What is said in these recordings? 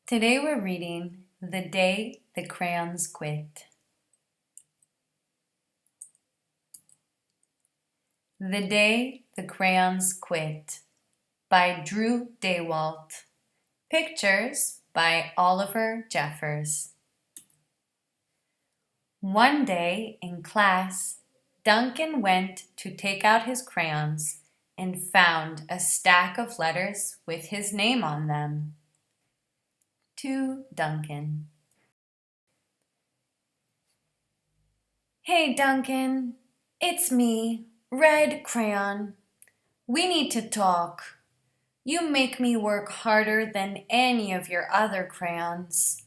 Today we're reading The Day the Crayons Quit. The Day the Crayons Quit by Drew Daywalt. Pictures by Oliver Jeffers. One day in class, Duncan went to take out his crayons and found a stack of letters with his name on them. To Duncan. Hey Duncan, it's me, Red Crayon. We need to talk. You make me work harder than any of your other crayons.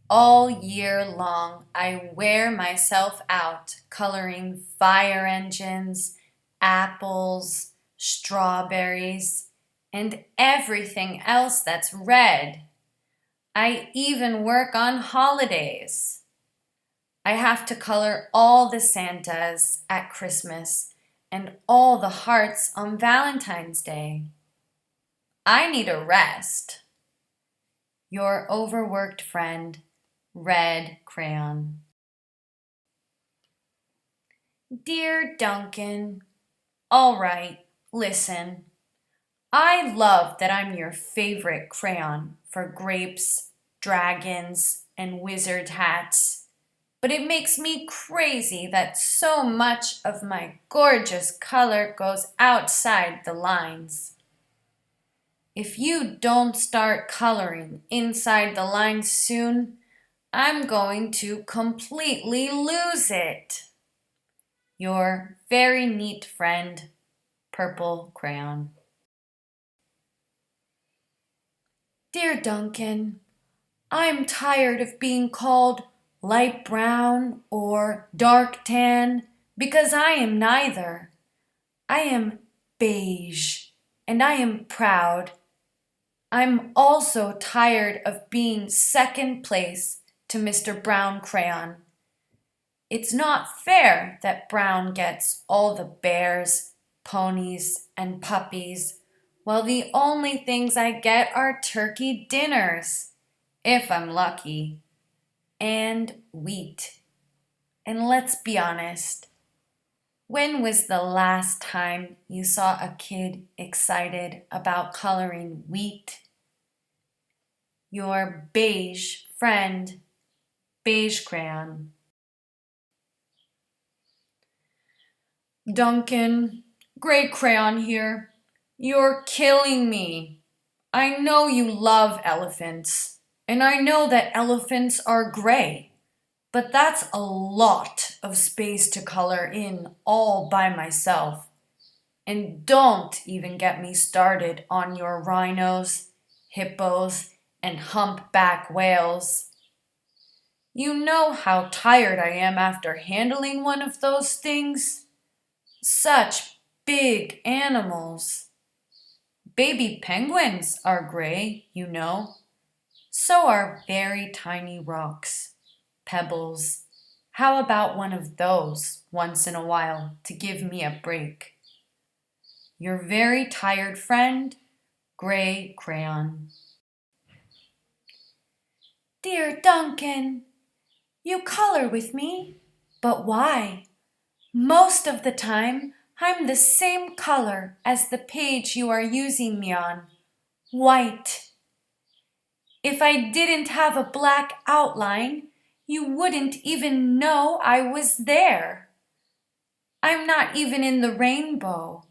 All year long, I wear myself out coloring fire engines, apples, strawberries, and everything else that's red. I even work on holidays. I have to color all the Santas at Christmas and all the hearts on Valentine's Day. I need a rest. Your overworked friend, Red Crayon. Dear Duncan, all right, listen. I love that I'm your favorite crayon for grapes, dragons, and wizard hats. But it makes me crazy that so much of my gorgeous color goes outside the lines. If you don't start coloring inside the lines soon, I'm going to completely lose it. Your very neat friend, Purple Crayon. Dear Duncan, I'm tired of being called light brown or dark tan because I am neither. I am beige and I am proud. I'm also tired of being second place to Mr. Brown Crayon. It's not fair that Brown gets all the bears, ponies, and puppies, while the only things I get are turkey dinners, if I'm lucky, and wheat. And let's be honest, when was the last time you saw a kid excited about coloring wheat? Your beige friend, Beige Crayon. Duncan, Gray Crayon here. You're killing me. I know you love elephants, and I know that elephants are gray, but that's a lot of space to color in all by myself. And don't even get me started on your rhinos, hippos, and humpback whales. You know how tired I am after handling one of those things? Such big animals. Baby penguins are gray, you know. So are very tiny rocks, pebbles. How about one of those once in a while to give me a break? Your very tired friend, Gray Crayon. Dear Duncan, you color with me, but why? Most of the time, I'm the same color as the page you are using me on, white. If I didn't have a black outline, you wouldn't even know I was there. I'm not even in the rainbow.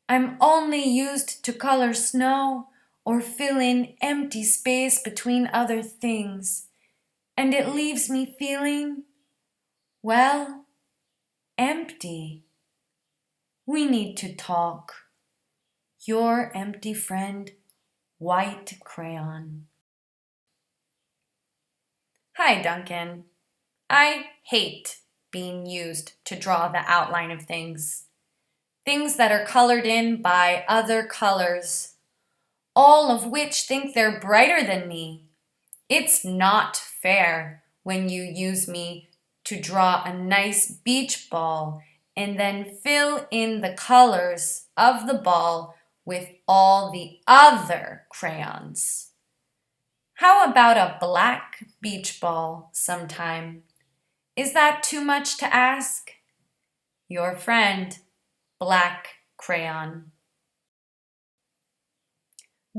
I'm only used to color snow or fill in empty space between other things, and it leaves me feeling, well, empty. We need to talk. Your empty friend, White Crayon. Hi, Duncan. I hate being used to draw the outline of things. Things that are colored in by other colors, all of which think they're brighter than me. It's not fair when you use me to draw a nice beach ball and then fill in the colors of the ball with all the other crayons. How about a black beach ball sometime? Is that too much to ask? Your friend, Black Crayon.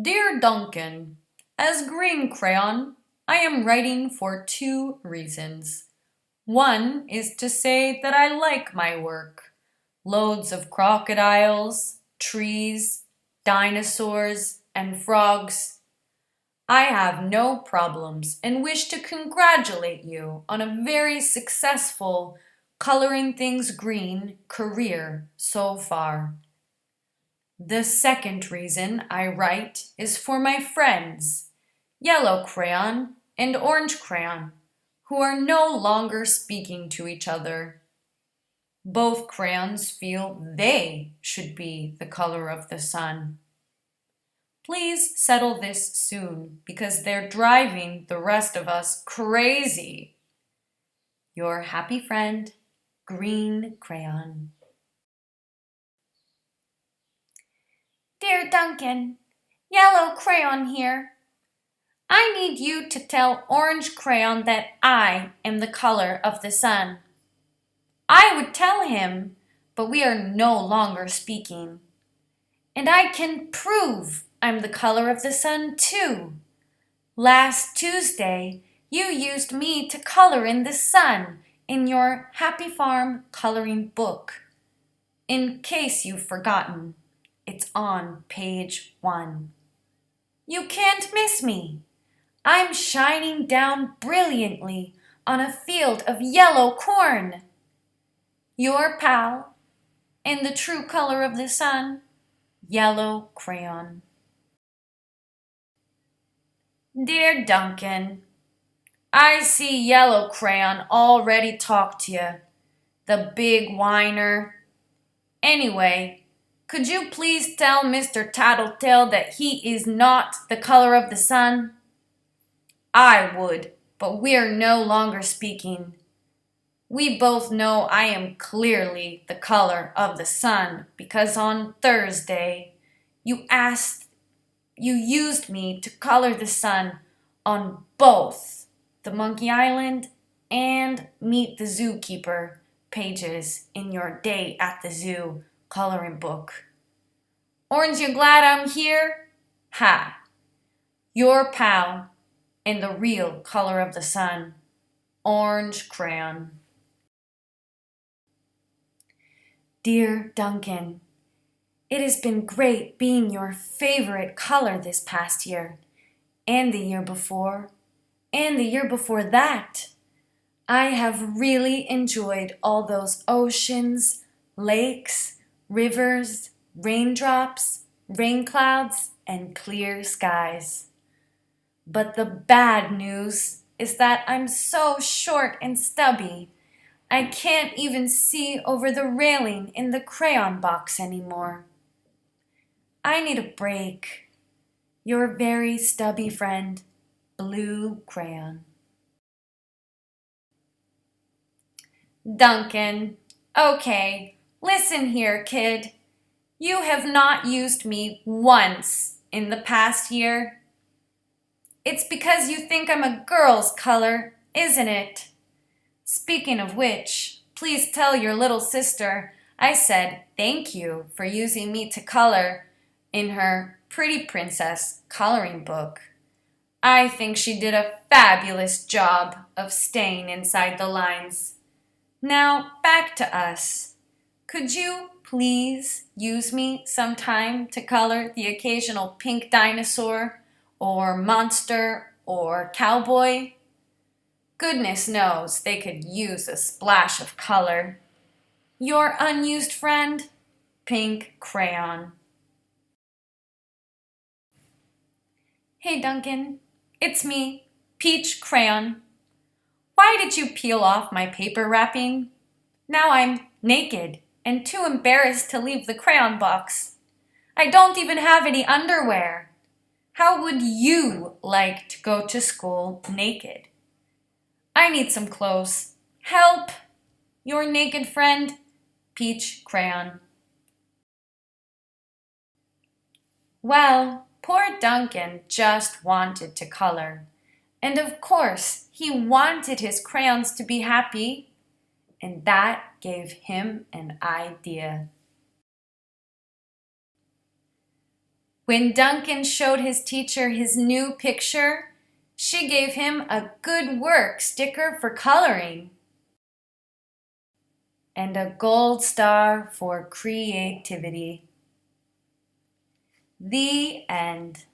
Dear Duncan, as Green Crayon, I am writing for 2 reasons. One is to say that I like my work. Loads of crocodiles, trees, dinosaurs, and frogs. I have no problems and wish to congratulate you on a very successful coloring things green career so far. The second reason I write is for my friends, Yellow Crayon and Orange Crayon, who are no longer speaking to each other. Both crayons feel they should be the color of the sun. Please settle this soon because they're driving the rest of us crazy. Your happy friend, Green Crayon. Dear Duncan, Yellow Crayon here. I need you to tell Orange Crayon that I am the color of the sun. I would tell him, but we are no longer speaking. And I can prove I'm the color of the sun too. Last Tuesday, you used me to color in the sun in your Happy Farm coloring book. In case you've forgotten, it's on page 1. You can't miss me. I'm shining down brilliantly on a field of yellow corn. Your pal, in the true color of the sun, Yellow Crayon. Dear Duncan, I see Yellow Crayon already talked to you, the big whiner. Anyway, could you please tell Mr. Tattletale that he is not the color of the sun? I would, but we're no longer speaking. We both know I am clearly the color of the sun because on Thursday you used me to color the sun on both the Monkey Island and Meet the Zookeeper pages in your Day at the Zoo coloring book. Aren't you glad I'm here? Ha! Your pal in the real color of the sun, Orange Crayon. Dear Duncan, it has been great being your favorite color this past year, and the year before, and the year before that. I have really enjoyed all those oceans, lakes, rivers, raindrops, rain clouds, and clear skies. But the bad news is that I'm so short and stubby, I can't even see over the railing in the crayon box anymore. I need a break. Your very stubby friend, Blue Crayon. Duncan, okay, listen here, kid. You have not used me once in the past year. It's because you think I'm a girl's color, isn't it? Speaking of which, please tell your little sister I said thank you for using me to color in her Pretty Princess coloring book. I think she did a fabulous job of staying inside the lines. Now back to us. Could you please use me sometime to color the occasional pink dinosaur or monster or cowboy? Goodness knows they could use a splash of color. Your unused friend, Pink Crayon. Hey Duncan, it's me, Peach Crayon. Why did you peel off my paper wrapping? Now I'm naked and too embarrassed to leave the crayon box. I don't even have any underwear. How would you like to go to school naked? I need some clothes. Help! Your naked friend, Peach Crayon. Well, Poor Duncan just wanted to color. And of course, he wanted his crayons to be happy. And that gave him an idea. When Duncan showed his teacher his new picture, she gave him a good work sticker for coloring and a gold star for creativity. The end.